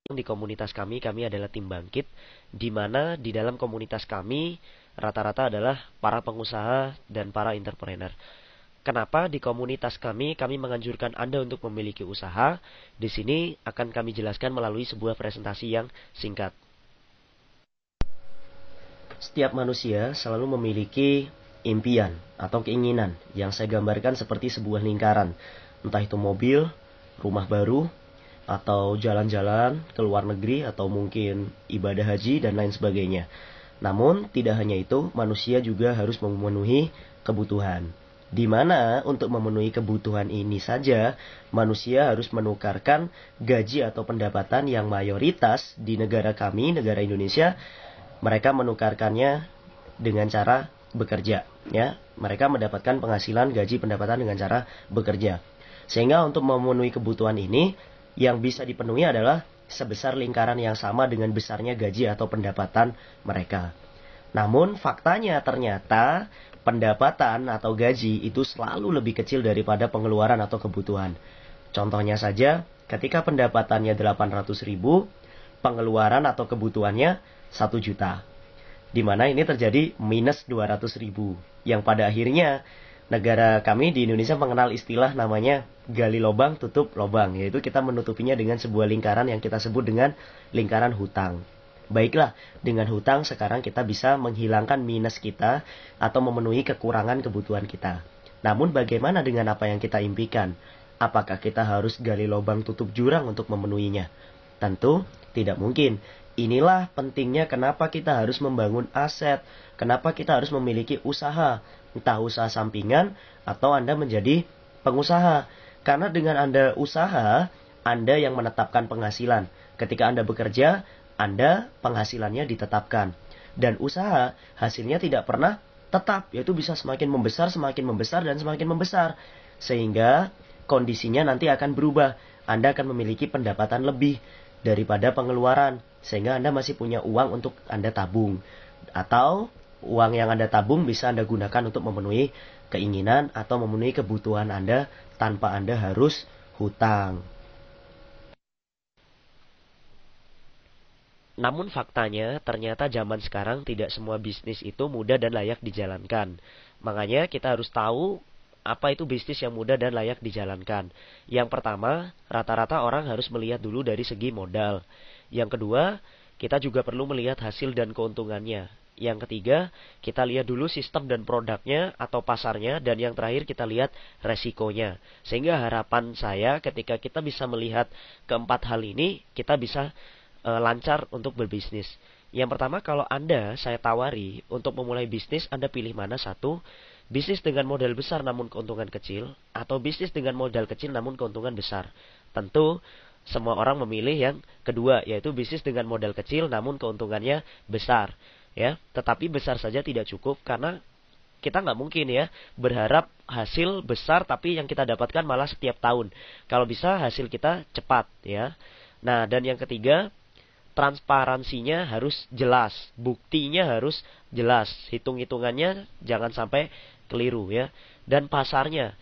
Di komunitas kami adalah tim bangkit, di mana di dalam komunitas kami rata-rata adalah para pengusaha dan para entrepreneur. Kenapa di komunitas kami menganjurkan Anda untuk memiliki usaha? Di sini akan kami jelaskan melalui sebuah presentasi yang singkat. Setiap manusia selalu memiliki impian atau keinginan yang saya gambarkan seperti sebuah lingkaran. Entah itu mobil, rumah baru, atau jalan-jalan ke luar negeri, atau mungkin ibadah haji dan lain sebagainya. Namun tidak hanya itu, manusia juga harus memenuhi kebutuhan. Di mana untuk memenuhi kebutuhan ini saja, manusia harus menukarkan gaji atau pendapatan yang mayoritas di negara kami, negara Indonesia, mereka menukarkannya dengan cara bekerja. Ya, mereka mendapatkan penghasilan gaji pendapatan dengan cara bekerja. Sehingga untuk memenuhi kebutuhan ini, yang bisa dipenuhi adalah sebesar lingkaran yang sama dengan besarnya gaji atau pendapatan mereka. Namun faktanya ternyata pendapatan atau gaji itu selalu lebih kecil daripada pengeluaran atau kebutuhan. Contohnya saja, ketika pendapatannya 800.000, pengeluaran atau kebutuhannya 1 juta. Di mana ini terjadi minus 200.000. Yang pada akhirnya negara kami di Indonesia mengenal istilah namanya gali lubang tutup lubang, yaitu kita menutupinya dengan sebuah lingkaran yang kita sebut dengan lingkaran hutang. Baiklah, dengan hutang sekarang kita bisa menghilangkan minus kita atau memenuhi kekurangan kebutuhan kita. Namun bagaimana dengan apa yang kita impikan? Apakah kita harus gali lubang tutup jurang untuk memenuhinya? Tentu tidak mungkin. Inilah pentingnya kenapa kita harus membangun aset, kenapa kita harus memiliki usaha, entah usaha sampingan atau Anda menjadi pengusaha. Karena dengan Anda usaha, Anda yang menetapkan penghasilan. Ketika Anda bekerja, Anda penghasilannya ditetapkan. Dan usaha hasilnya tidak pernah tetap, yaitu bisa semakin membesar, dan semakin membesar. Sehingga kondisinya nanti akan berubah. Anda akan memiliki pendapatan lebih daripada pengeluaran, sehingga Anda masih punya uang untuk Anda tabung. Atau uang yang Anda tabung bisa Anda gunakan untuk memenuhi keinginan atau memenuhi kebutuhan Anda tanpa Anda harus hutang. Namun faktanya, ternyata zaman sekarang tidak semua bisnis itu mudah dan layak dijalankan. Makanya kita harus tahu apa itu bisnis yang mudah dan layak dijalankan. Yang pertama, rata-rata orang harus melihat dulu dari segi modal. Yang kedua, kita juga perlu melihat hasil dan keuntungannya. Yang ketiga, kita lihat dulu sistem dan produknya atau pasarnya. Dan yang terakhir, kita lihat resikonya. Sehingga harapan saya ketika kita bisa melihat keempat hal ini, kita bisa lancar untuk berbisnis. Yang pertama, kalau Anda saya tawari untuk memulai bisnis, Anda pilih mana satu? Bisnis dengan modal besar namun keuntungan kecil, atau bisnis dengan modal kecil namun keuntungan besar? Tentu semua orang memilih yang kedua, yaitu bisnis dengan modal kecil namun keuntungannya besar. Ya, tetapi besar saja tidak cukup karena kita nggak mungkin ya berharap hasil besar tapi yang kita dapatkan malah setiap tahun. Kalau bisa hasil kita cepat ya. Nah, dan yang ketiga, transparansinya harus jelas, buktinya harus jelas, hitung-hitungannya jangan sampai keliru ya. Dan pasarnya,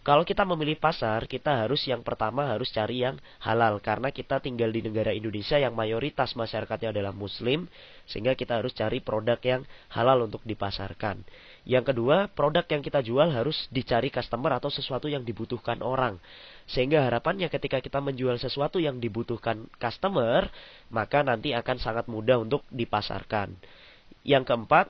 kalau kita memilih pasar, kita harus yang pertama harus cari yang halal. Karena kita tinggal di negara Indonesia yang mayoritas masyarakatnya adalah muslim. Sehingga kita harus cari produk yang halal untuk dipasarkan. Yang kedua, produk yang kita jual harus dicari customer atau sesuatu yang dibutuhkan orang. Sehingga harapannya ketika kita menjual sesuatu yang dibutuhkan customer, maka nanti akan sangat mudah untuk dipasarkan. Yang keempat,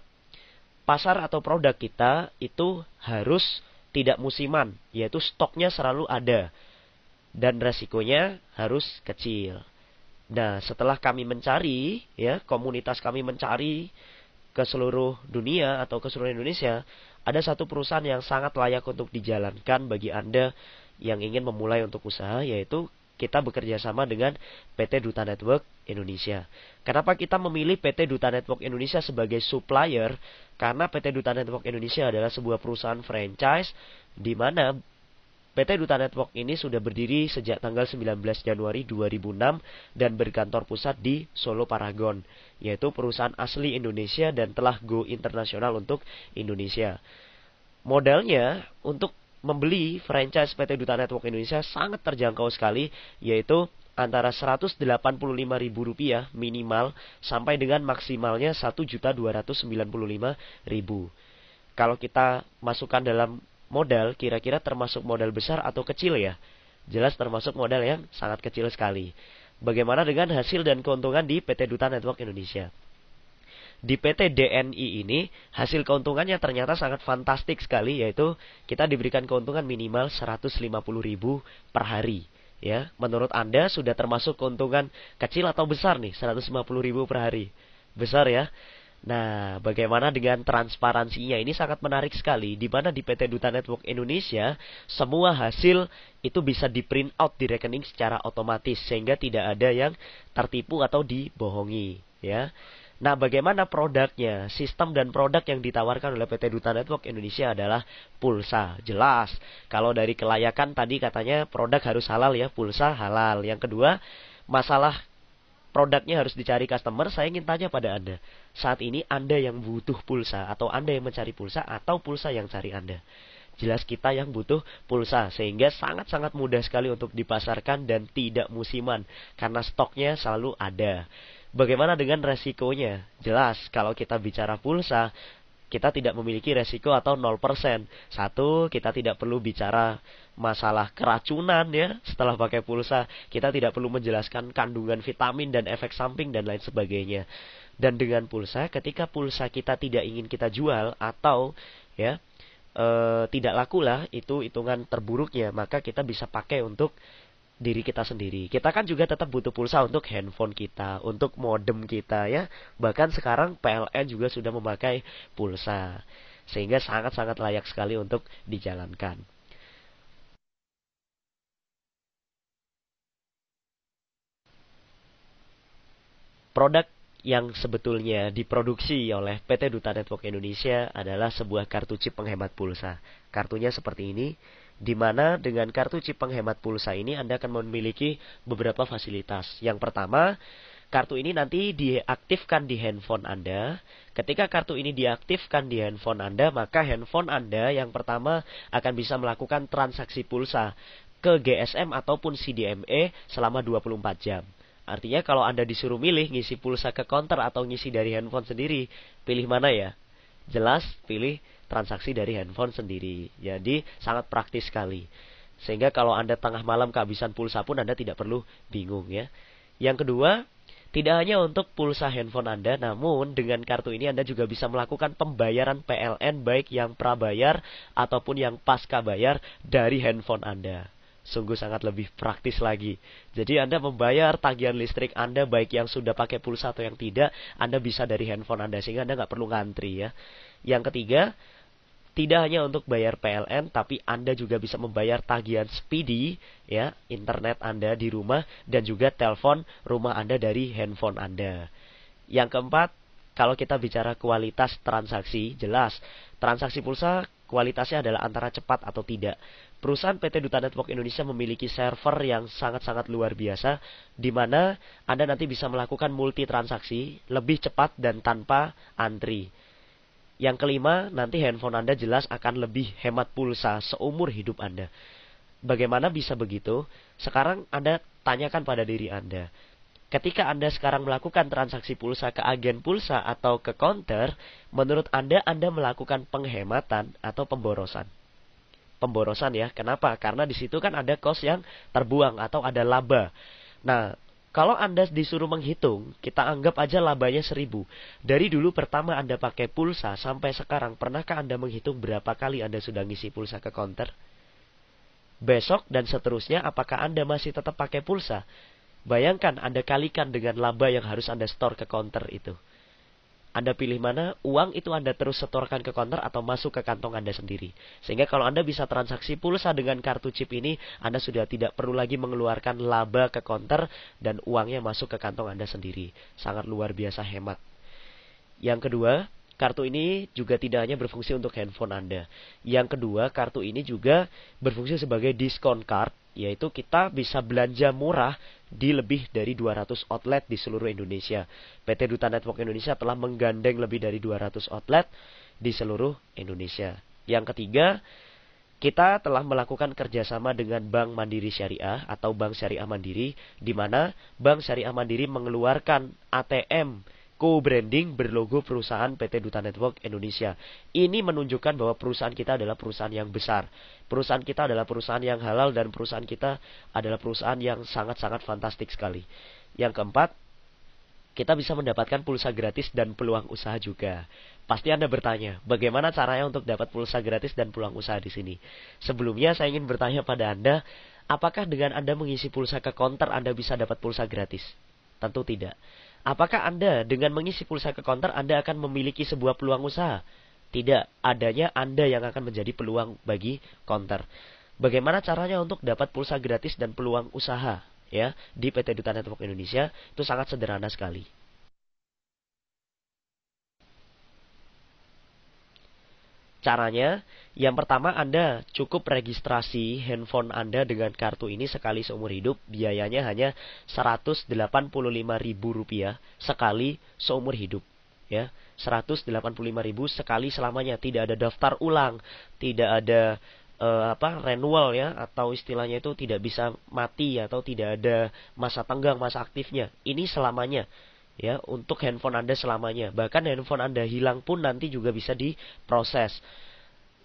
pasar atau produk kita itu harus tidak musiman, yaitu stoknya selalu ada dan resikonya harus kecil. Nah, setelah kami mencari, ya, komunitas kami mencari ke seluruh dunia atau ke seluruh Indonesia, ada satu perusahaan yang sangat layak untuk dijalankan bagi Anda yang ingin memulai untuk usaha, yaitu kita bekerja sama dengan PT Duta Network Indonesia. Kenapa kita memilih PT Duta Network Indonesia sebagai supplier? Karena PT Duta Network Indonesia adalah sebuah perusahaan franchise di mana PT Duta Network ini sudah berdiri sejak tanggal 19 Januari 2006 dan berkantor pusat di Solo Paragon, yaitu perusahaan asli Indonesia dan telah go internasional untuk Indonesia. Modalnya untuk membeli franchise PT Duta Network Indonesia sangat terjangkau sekali, yaitu antara Rp185.000 minimal sampai dengan maksimalnya Rp1.295.000. Kalau kita masukkan dalam modal, kira-kira termasuk modal besar atau kecil ya? Jelas termasuk modal yang sangat kecil sekali. Bagaimana dengan hasil dan keuntungan di PT Duta Network Indonesia? Di PT DNI ini hasil keuntungannya ternyata sangat fantastik sekali, yaitu kita diberikan keuntungan minimal 150.000 per hari. Ya, menurut Anda sudah termasuk keuntungan kecil atau besar nih 150.000 per hari? Besar ya. Nah, bagaimana dengan transparansinya? Ini sangat menarik sekali, di mana di PT Duta Network Indonesia semua hasil itu bisa di print out di rekening secara otomatis sehingga tidak ada yang tertipu atau dibohongi, ya. Nah, bagaimana produknya? Sistem dan produk yang ditawarkan oleh PT Duta Network Indonesia adalah pulsa. Jelas, kalau dari kelayakan tadi katanya produk harus halal ya, pulsa halal. Yang kedua, masalah produknya harus dicari customer. Saya ingin tanya pada Anda, saat ini Anda yang butuh pulsa atau Anda yang mencari pulsa atau pulsa yang cari Anda? Jelas kita yang butuh pulsa, sehingga sangat-sangat mudah sekali untuk dipasarkan dan tidak musiman karena stoknya selalu ada. Bagaimana dengan resikonya? Jelas, kalau kita bicara pulsa, kita tidak memiliki resiko atau 0%. Satu, kita tidak perlu bicara masalah keracunan ya. Setelah pakai pulsa, kita tidak perlu menjelaskan kandungan vitamin dan efek samping dan lain sebagainya. Dan dengan pulsa, ketika pulsa kita tidak ingin kita jual atau ya tidak laku lah, itu hitungan terburuknya, maka kita bisa pakai untuk diri kita sendiri. Kita kan juga tetap butuh pulsa untuk handphone kita, untuk modem kita ya. Bahkan sekarang PLN juga sudah memakai pulsa. Sehingga sangat-sangat layak sekali untuk dijalankan. Produk yang sebetulnya diproduksi oleh PT Duta Network Indonesia adalah sebuah kartu chip penghemat pulsa. Kartunya seperti ini, di mana dengan kartu chip penghemat pulsa ini Anda akan memiliki beberapa fasilitas. Yang pertama, kartu ini nanti diaktifkan di handphone Anda. Ketika kartu ini diaktifkan di handphone Anda, maka handphone Anda yang pertama akan bisa melakukan transaksi pulsa ke GSM ataupun CDMA selama 24 jam. Artinya kalau Anda disuruh milih ngisi pulsa ke counter atau ngisi dari handphone sendiri, pilih mana ya? Jelas pilih transaksi dari handphone sendiri. Jadi sangat praktis sekali. Sehingga kalau Anda tengah malam kehabisan pulsa pun Anda tidak perlu bingung ya. Yang kedua, tidak hanya untuk pulsa handphone Anda, namun dengan kartu ini Anda juga bisa melakukan pembayaran PLN baik yang prabayar ataupun yang pasca bayar dari handphone Anda. Sungguh sangat lebih praktis lagi. Jadi Anda membayar tagihan listrik Anda baik yang sudah pakai pulsa atau yang tidak, Anda bisa dari handphone Anda sehingga Anda nggak perlu ngantri ya. Yang ketiga, tidak hanya untuk bayar PLN, tapi Anda juga bisa membayar tagihan speedy ya, internet Anda di rumah dan juga telepon rumah Anda dari handphone Anda. Yang keempat, kalau kita bicara kualitas transaksi, jelas transaksi pulsa kualitasnya adalah antara cepat atau tidak. Perusahaan PT Duta Network Indonesia memiliki server yang sangat-sangat luar biasa, di mana Anda nanti bisa melakukan multi transaksi lebih cepat dan tanpa antri. Yang kelima, nanti handphone Anda jelas akan lebih hemat pulsa seumur hidup Anda. Bagaimana bisa begitu? Sekarang Anda tanyakan pada diri Anda. Ketika Anda sekarang melakukan transaksi pulsa ke agen pulsa atau ke counter, menurut Anda melakukan penghematan atau pemborosan? Pemborosan ya. Kenapa? Karena di situ kan ada cost yang terbuang atau ada laba. Nah, kalau Anda disuruh menghitung, kita anggap aja labanya 1.000. Dari dulu pertama Anda pakai pulsa sampai sekarang, pernahkah Anda menghitung berapa kali Anda sudah ngisi pulsa ke counter? Besok dan seterusnya, apakah Anda masih tetap pakai pulsa? Bayangkan Anda kalikan dengan laba yang harus Anda store ke counter itu. Anda pilih mana, uang itu Anda terus setorkan ke counter atau masuk ke kantong Anda sendiri. Sehingga kalau Anda bisa transaksi pulsa dengan kartu chip ini, Anda sudah tidak perlu lagi mengeluarkan laba ke counter dan uangnya masuk ke kantong Anda sendiri. Sangat luar biasa hemat. Yang kedua, kartu ini juga tidak hanya berfungsi untuk handphone Anda. Yang kedua, kartu ini juga berfungsi sebagai diskon card, yaitu kita bisa belanja murah di lebih dari 200 outlet di seluruh Indonesia. PT Duta Network Indonesia telah menggandeng lebih dari 200 outlet di seluruh Indonesia. Yang ketiga, Kita telah melakukan kerjasama dengan Bank Mandiri Syariah atau Bank Syariah Mandiri, di mana Bank Syariah Mandiri mengeluarkan ATM co-branding berlogo perusahaan PT Duta Network Indonesia. Ini menunjukkan bahwa perusahaan kita adalah perusahaan yang besar. Perusahaan kita adalah perusahaan yang halal dan perusahaan kita adalah perusahaan yang sangat-sangat fantastik sekali. Yang keempat, kita bisa mendapatkan pulsa gratis dan peluang usaha juga. Pasti Anda bertanya, bagaimana caranya untuk dapat pulsa gratis dan peluang usaha di sini? Sebelumnya saya ingin bertanya pada Anda, apakah dengan Anda mengisi pulsa ke konter Anda bisa dapat pulsa gratis? Tentu tidak. Apakah Anda dengan mengisi pulsa ke konter Anda akan memiliki sebuah peluang usaha? Tidak, adanya Anda yang akan menjadi peluang bagi konter. Bagaimana caranya untuk dapat pulsa gratis dan peluang usaha ya di PT Duta Network Indonesia? Itu sangat sederhana sekali. Caranya, yang pertama Anda cukup registrasi handphone Anda dengan kartu ini sekali seumur hidup. Biayanya hanya Rp185.000 sekali seumur hidup. Ya, Rp185.000 sekali selamanya. Tidak ada daftar ulang, tidak ada renewal ya, atau istilahnya itu tidak bisa mati atau tidak ada masa tenggang, masa aktifnya. Ini selamanya. Ya, untuk handphone Anda selamanya. Bahkan handphone Anda hilang pun nanti juga bisa diproses.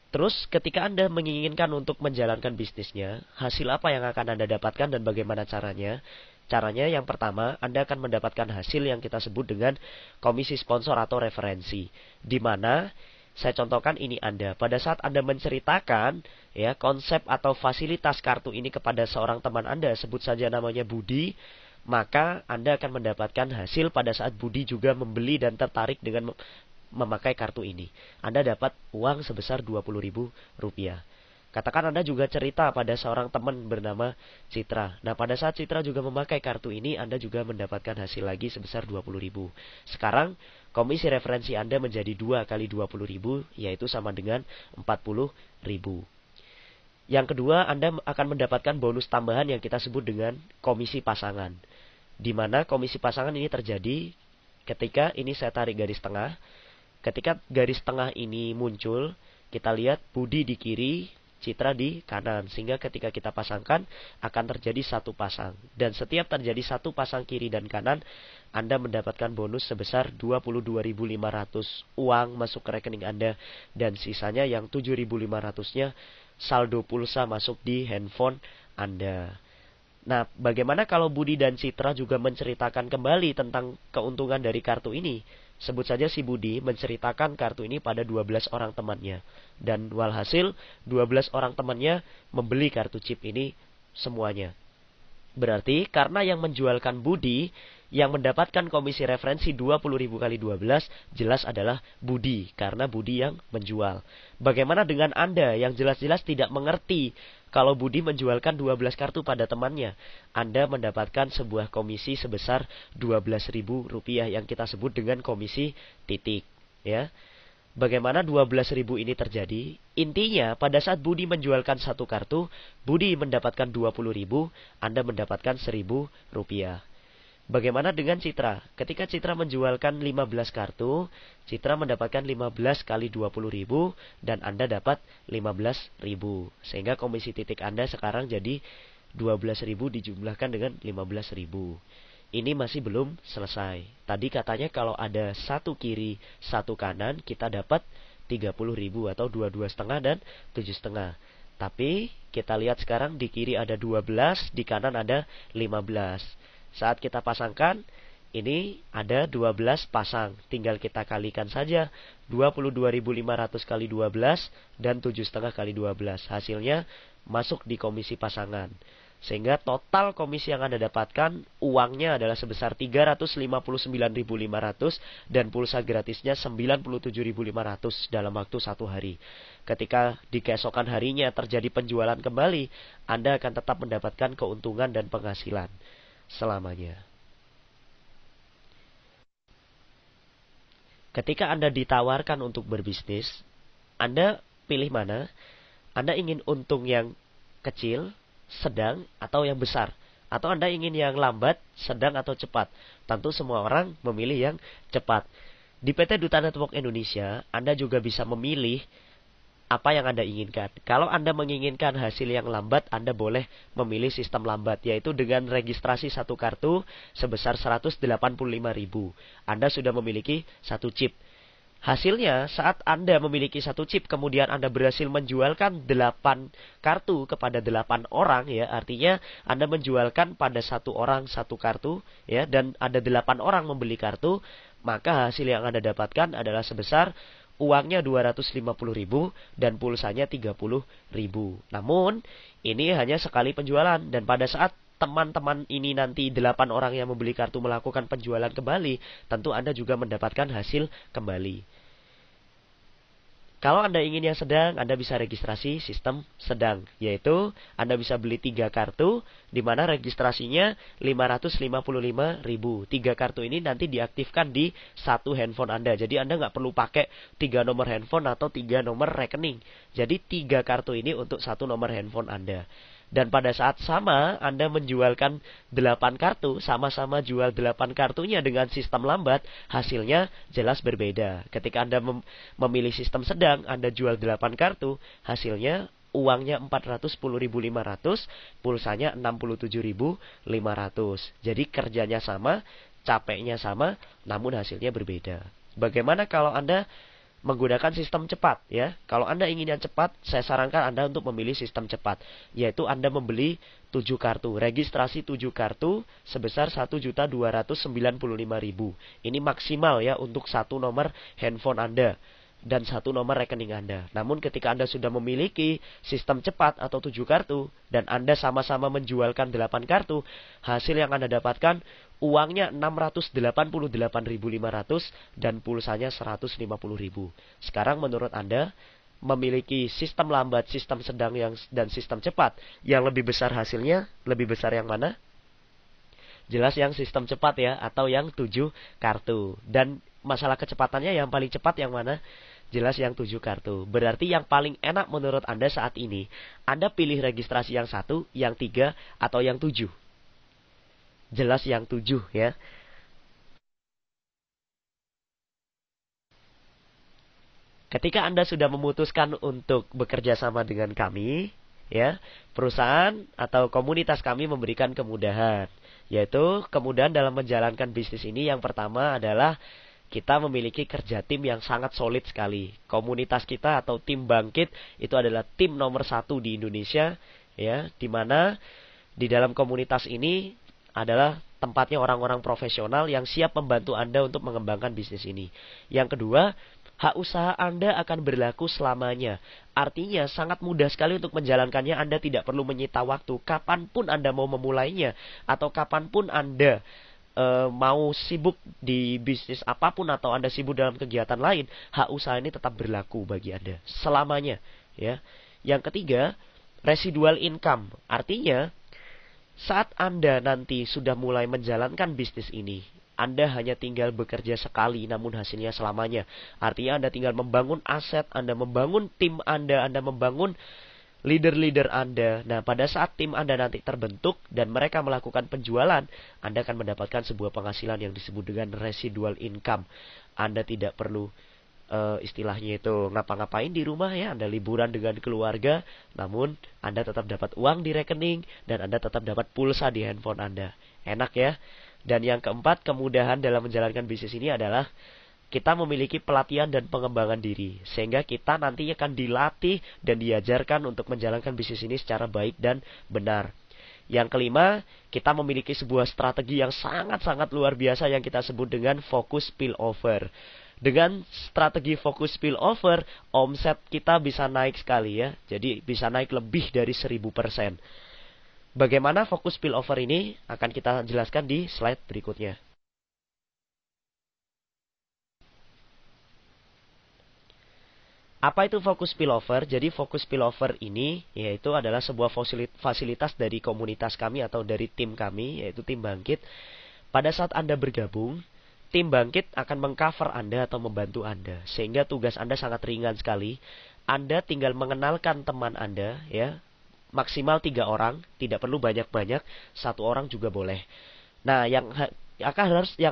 Terus ketika Anda menginginkan untuk menjalankan bisnisnya, hasil apa yang akan Anda dapatkan dan bagaimana caranya? Caranya yang pertama, Anda akan mendapatkan hasil yang kita sebut dengan komisi sponsor atau referensi. Di mana saya contohkan ini Anda. Pada saat Anda menceritakan ya konsep atau fasilitas kartu ini kepada seorang teman Anda, sebut saja namanya Budi, maka Anda akan mendapatkan hasil pada saat Budi juga membeli dan tertarik dengan memakai kartu ini. Anda dapat uang sebesar Rp20.000. Katakan Anda juga cerita pada seorang teman bernama Citra. Nah, pada saat Citra juga memakai kartu ini, Anda juga mendapatkan hasil lagi sebesar Rp20.000. Sekarang, komisi referensi Anda menjadi 2 kali Rp20.000, yaitu sama dengan Rp40.000. Yang kedua, Anda akan mendapatkan bonus tambahan yang kita sebut dengan komisi pasangan. Di mana komisi pasangan ini terjadi ketika ini saya tarik garis tengah. Ketika garis tengah ini muncul, kita lihat Budi di kiri, Citra di kanan. Sehingga ketika kita pasangkan, akan terjadi satu pasang. Dan setiap terjadi satu pasang kiri dan kanan, Anda mendapatkan bonus sebesar Rp22.500 uang masuk ke rekening Anda. Dan sisanya yang Rp7.500-nya saldo pulsa masuk di handphone Anda. Nah, bagaimana kalau Budi dan Citra juga menceritakan kembali tentang keuntungan dari kartu ini? Sebut saja si Budi menceritakan kartu ini pada 12 orang temannya. Dan walhasil 12 orang temannya membeli kartu chip ini semuanya. Berarti karena yang menjualkan Budi, yang mendapatkan komisi referensi Rp20.000 kali 12 jelas adalah Budi, karena Budi yang menjual. Bagaimana dengan Anda yang jelas-jelas tidak mengerti kalau Budi menjualkan 12 kartu pada temannya? Anda mendapatkan sebuah komisi sebesar Rp12.000 yang kita sebut dengan komisi titik. Ya. Bagaimana 12.000 ini terjadi? Intinya, pada saat Budi menjualkan satu kartu, Budi mendapatkan 20.000, Anda mendapatkan Rp1.000. Bagaimana dengan Citra? Ketika Citra menjualkan 15 kartu, Citra mendapatkan 15 kali 20.000 dan Anda dapat 15.000. Sehingga komisi titik Anda sekarang jadi 12.000 dijumlahkan dengan 15.000. Ini masih belum selesai. Tadi katanya kalau ada satu kiri, satu kanan, kita dapat 30.000 atau 22,5 dan 7,5. Tapi kita lihat sekarang di kiri ada 12, di kanan ada 15. Saat kita pasangkan, ini ada 12 pasang. Tinggal kita kalikan saja 22.500 kali 12 dan 7,5 kali 12. Hasilnya masuk di komisi pasangan. Sehingga total komisi yang Anda dapatkan uangnya adalah sebesar Rp359.500 dan pulsa gratisnya Rp97.500 dalam waktu 1 hari. Ketika di keesokan harinya terjadi penjualan kembali, Anda akan tetap mendapatkan keuntungan dan penghasilan selamanya. Ketika Anda ditawarkan untuk berbisnis, Anda pilih mana? Anda ingin untung yang kecil, sedang, atau yang besar? Atau Anda ingin yang lambat, sedang, atau cepat? Tentu semua orang memilih yang cepat. Di PT Duta Network Indonesia, Anda juga bisa memilih apa yang Anda inginkan. Kalau Anda menginginkan hasil yang lambat, Anda boleh memilih sistem lambat, yaitu dengan registrasi satu kartu sebesar 185.000. Anda sudah memiliki satu chip. Hasilnya, saat Anda memiliki satu chip, kemudian Anda berhasil menjualkan 8 kartu kepada 8 orang, ya, artinya Anda menjualkan pada satu orang satu kartu, ya, dan ada 8 orang membeli kartu, maka hasil yang Anda dapatkan adalah sebesar uangnya 250.000 dan pulsanya 30.000. Namun, ini hanya sekali penjualan, dan pada saat teman-teman ini nanti 8 orang yang membeli kartu melakukan penjualan kembali, tentu Anda juga mendapatkan hasil kembali. Kalau Anda ingin yang sedang, Anda bisa registrasi sistem sedang, yaitu Anda bisa beli 3 kartu, di mana registrasinya 555.000. 3 kartu ini nanti diaktifkan di satu handphone Anda. Jadi Anda nggak perlu pakai 3 nomor handphone atau 3 nomor rekening. Jadi 3 kartu ini untuk satu nomor handphone Anda. Dan pada saat sama Anda menjualkan 8 kartu, sama-sama jual 8 kartunya dengan sistem lambat, hasilnya jelas berbeda. Ketika Anda memilih sistem sedang, Anda jual 8 kartu, hasilnya uangnya 410.500, pulsanya 67.500. Jadi kerjanya sama, capeknya sama, namun hasilnya berbeda. Bagaimana kalau Anda menggunakan sistem cepat, ya? Kalau Anda ingin yang cepat, saya sarankan Anda untuk memilih sistem cepat, yaitu Anda membeli 7 kartu, registrasi 7 kartu sebesar 1.295.000. Ini maksimal, ya, untuk satu nomor handphone Anda dan satu nomor rekening Anda. Namun ketika Anda sudah memiliki sistem cepat atau 7 kartu dan Anda sama-sama menjualkan 8 kartu, hasil yang Anda dapatkan uangnya 688.500 dan pulsanya 150.000. Sekarang menurut Anda memiliki sistem lambat, sistem sedang dan sistem cepat yang lebih besar hasilnya, lebih besar yang mana? Jelas yang sistem cepat, ya, atau yang 7 kartu. Dan masalah kecepatannya yang paling cepat yang mana? Jelas yang 7 kartu. Berarti yang paling enak menurut Anda saat ini, Anda pilih registrasi yang 1, yang 3, atau yang 7. Jelas yang 7, ya. Ketika Anda sudah memutuskan untuk bekerja sama dengan kami, ya, perusahaan atau komunitas kami memberikan kemudahan, yaitu kemudahan dalam menjalankan bisnis ini. Yang pertama adalah kita memiliki kerja tim yang sangat solid sekali. Komunitas kita atau tim Bangkit itu adalah tim nomor 1 di Indonesia, ya, di mana di dalam komunitas ini adalah tempatnya orang-orang profesional yang siap membantu Anda untuk mengembangkan bisnis ini. Yang kedua, hak usaha Anda akan berlaku selamanya. Artinya sangat mudah sekali untuk menjalankannya. Anda tidak perlu menyita waktu. Kapanpun Anda mau memulainya, atau kapanpun Anda mau sibuk di bisnis apapun, atau Anda sibuk dalam kegiatan lain, hak usaha ini tetap berlaku bagi Anda selamanya, ya. Yang ketiga, residual income. Artinya saat Anda nanti sudah mulai menjalankan bisnis ini, Anda hanya tinggal bekerja sekali namun hasilnya selamanya. Artinya Anda tinggal membangun aset, Anda membangun tim Anda membangun leader-leader Anda. Nah, pada saat tim Anda nanti terbentuk dan mereka melakukan penjualan, Anda akan mendapatkan sebuah penghasilan yang disebut dengan residual income. Anda tidak perlu istilahnya itu ngapa-ngapain di rumah, ya. Anda liburan dengan keluarga, namun Anda tetap dapat uang di rekening dan Anda tetap dapat pulsa di handphone Anda. Enak, ya. Dan yang keempat, kemudahan dalam menjalankan bisnis ini adalah kita memiliki pelatihan dan pengembangan diri, sehingga kita nantinya akan dilatih dan diajarkan untuk menjalankan bisnis ini secara baik dan benar. Yang kelima, kita memiliki sebuah strategi yang sangat-sangat luar biasa yang kita sebut dengan focus spillover. Dengan strategi fokus spillover, omset kita bisa naik sekali, ya. Jadi bisa naik lebih dari 1000%. Bagaimana fokus spillover ini akan kita jelaskan di slide berikutnya. Apa itu fokus spillover? Jadi fokus spillover ini yaitu adalah sebuah fasilitas dari komunitas kami atau dari tim kami, yaitu tim Bangkit. Pada saat Anda bergabung, tim Bangkit akan mengcover Anda atau membantu Anda, sehingga tugas Anda sangat ringan sekali. Anda tinggal mengenalkan teman Anda, ya, maksimal 3 orang, tidak perlu banyak-banyak, 1 orang juga boleh. Nah, yang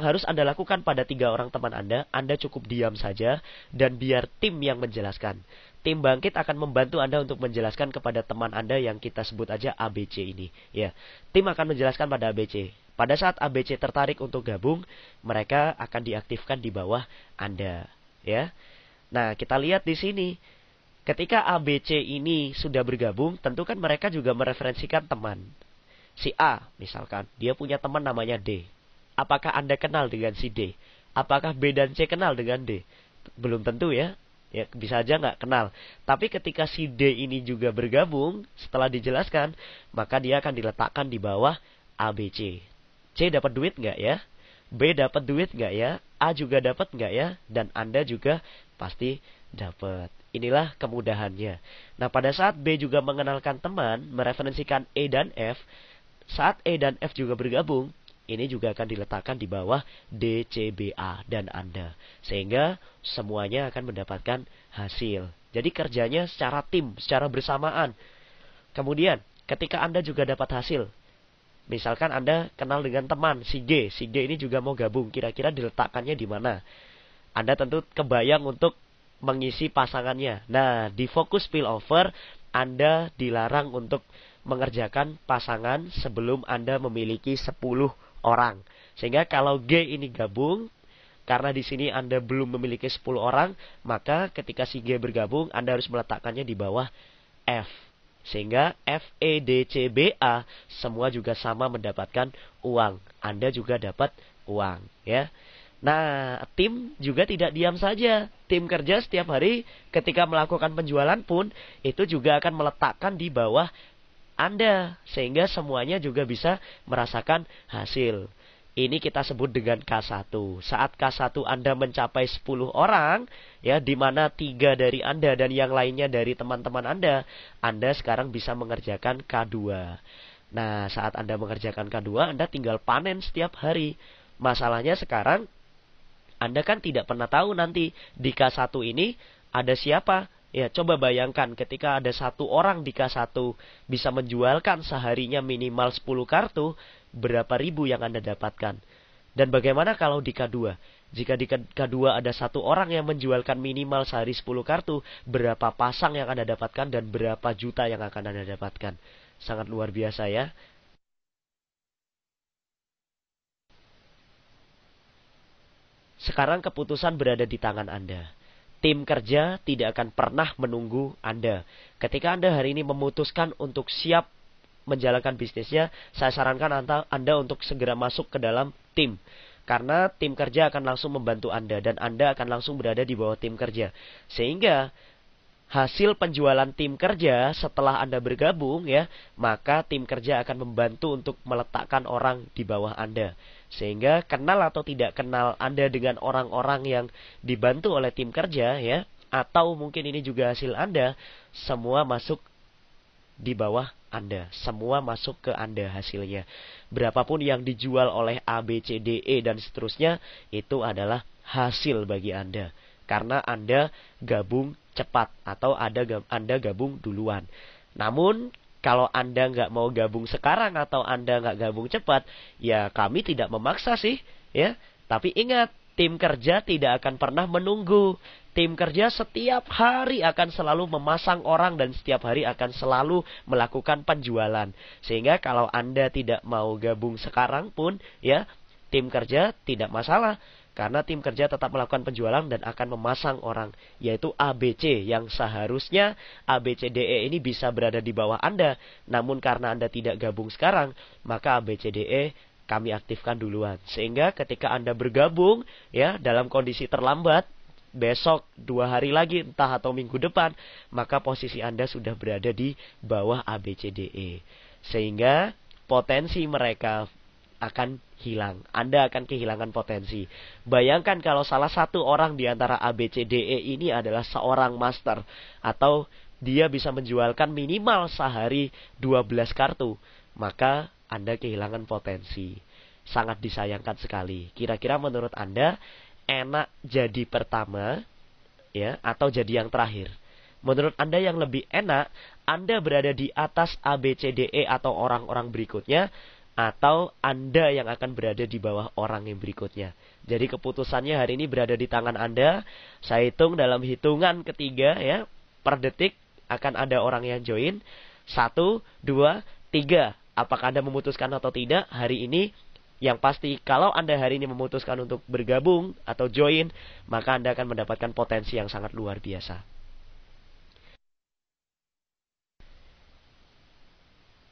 harus Anda lakukan pada 3 orang teman Anda cukup diam saja dan biar tim yang menjelaskan. tim bangkit akan membantu Anda untuk menjelaskan kepada teman Anda yang kita sebut aja ABC ini. Ya, tim akan menjelaskan pada ABC. Pada saat ABC tertarik untuk gabung, mereka akan diaktifkan di bawah Anda. Ya, nah kita lihat di sini. Ketika ABC ini sudah bergabung, tentu kan mereka juga mereferensikan teman. Si A, misalkan, dia punya teman namanya D. Apakah Anda kenal dengan si D? Apakah B dan C kenal dengan D? Belum tentu ya. Ya, bisa aja nggak kenal. Tapi ketika si D ini juga bergabung, setelah dijelaskan, maka dia akan diletakkan di bawah ABC. C dapat duit nggak ya? B dapat duit nggak ya? A juga dapat nggak ya? Dan Anda juga pasti dapat. Inilah kemudahannya. Nah, pada saat B juga mengenalkan teman, mereferensikan E dan F, saat E dan F juga bergabung, ini juga akan diletakkan di bawah D, C, B, A, dan Anda. Sehingga semuanya akan mendapatkan hasil. Jadi kerjanya secara tim, secara bersamaan. Kemudian, ketika Anda juga dapat hasil, misalkan Anda kenal dengan teman, si G. Si G ini juga mau gabung, kira-kira diletakkannya di mana? Anda tentu kebayang untuk mengisi pasangannya. Nah, di fokus spillover, Anda dilarang untuk mengerjakan pasangan sebelum Anda memiliki 10 orang. Sehingga kalau G ini gabung, karena di sini Anda belum memiliki 10 orang, maka ketika si G bergabung, Anda harus meletakkannya di bawah F. Sehingga F, E, D, C, B, A semua juga sama mendapatkan uang. Anda juga dapat uang, ya. Nah, tim juga tidak diam saja. Tim kerja setiap hari ketika melakukan penjualan pun itu juga akan meletakkan di bawah Anda, sehingga semuanya juga bisa merasakan hasil. Ini kita sebut dengan K1. Saat K1 Anda mencapai 10 orang, ya, di mana 3 dari Anda dan yang lainnya dari teman-teman Anda sekarang bisa mengerjakan K2. Nah, saat Anda mengerjakan K2, Anda tinggal panen setiap hari. Masalahnya sekarang, Anda kan tidak pernah tahu nanti di K1 ini ada siapa. Ya, coba bayangkan ketika ada 1 orang di K1 bisa menjualkan seharinya minimal 10 kartu, berapa ribu yang Anda dapatkan? Dan bagaimana kalau di K2? Jika di K2 ada 1 orang yang menjualkan minimal sehari 10 kartu, berapa pasang yang Anda dapatkan dan berapa juta yang akan Anda dapatkan? Sangat luar biasa ya. Sekarang keputusan berada di tangan Anda. Tim kerja tidak akan pernah menunggu Anda. Ketika Anda hari ini memutuskan untuk siap menjalankan bisnisnya, saya sarankan Anda untuk segera masuk ke dalam tim. Karena tim kerja akan langsung membantu Anda dan Anda akan langsung berada di bawah tim kerja. Sehingga hasil penjualan tim kerja setelah Anda bergabung, ya, maka tim kerja akan membantu untuk meletakkan orang di bawah Anda. Sehingga kenal atau tidak kenal Anda dengan orang-orang yang dibantu oleh tim kerja, ya, atau mungkin ini juga hasil Anda, semua masuk di bawah Anda. Semua masuk ke Anda hasilnya. Berapapun yang dijual oleh A, B, C, D, E, dan seterusnya, itu adalah hasil bagi Anda. Karena Anda gabung cepat atau Anda gabung duluan. Namun, kalau Anda nggak mau gabung sekarang atau Anda nggak gabung cepat, ya kami tidak memaksa sih, ya. Tapi ingat, tim kerja tidak akan pernah menunggu. Tim kerja setiap hari akan selalu memasang orang dan setiap hari akan selalu melakukan penjualan. Sehingga kalau Anda tidak mau gabung sekarang pun, ya, tim kerja tidak masalah. Karena tim kerja tetap melakukan penjualan dan akan memasang orang, yaitu ABC, yang seharusnya ABCDE ini bisa berada di bawah Anda. Namun karena Anda tidak gabung sekarang, maka ABCDE kami aktifkan duluan. Sehingga ketika Anda bergabung, ya, dalam kondisi terlambat, besok, 2 hari lagi, entah atau minggu depan, maka posisi Anda sudah berada di bawah ABCDE. Sehingga potensi mereka akan hilang. Anda akan kehilangan potensi. Bayangkan kalau salah satu orang di antara ABCDE ini adalah seorang master, atau dia bisa menjualkan minimal sehari 12 kartu, maka Anda kehilangan potensi. Sangat disayangkan sekali. Kira-kira menurut Anda enak jadi pertama, ya, atau jadi yang terakhir? Menurut Anda yang lebih enak Anda berada di atas ABCDE atau orang-orang berikutnya, atau Anda yang akan berada di bawah orang yang berikutnya? Jadi keputusannya hari ini berada di tangan Anda. Saya hitung dalam hitungan ketiga, ya. per detik akan ada orang yang join. 1, 2, 3. Apakah Anda memutuskan atau tidak hari ini? Yang pasti, kalau Anda hari ini memutuskan untuk bergabung atau join, maka Anda akan mendapatkan potensi yang sangat luar biasa.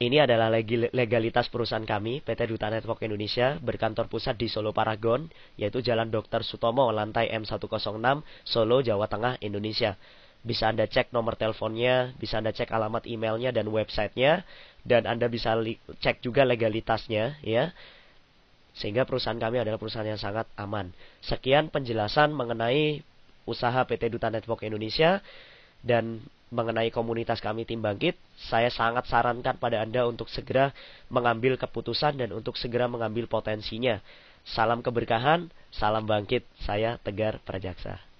Ini adalah legalitas perusahaan kami, PT Duta Network Indonesia, berkantor pusat di Solo Paragon, yaitu Jalan Dr. Sutomo, lantai M106, Solo, Jawa Tengah, Indonesia. Bisa Anda cek nomor teleponnya, bisa Anda cek alamat emailnya dan websitenya, dan Anda bisa cek juga legalitasnya, ya. Sehingga perusahaan kami adalah perusahaan yang sangat aman. Sekian penjelasan mengenai usaha PT Duta Network Indonesia dan mengenai komunitas kami Tim Bangkit. Saya sangat sarankan pada Anda untuk segera mengambil keputusan dan untuk segera mengambil potensinya. Salam keberkahan, salam bangkit. Saya Tegar Prajaksa.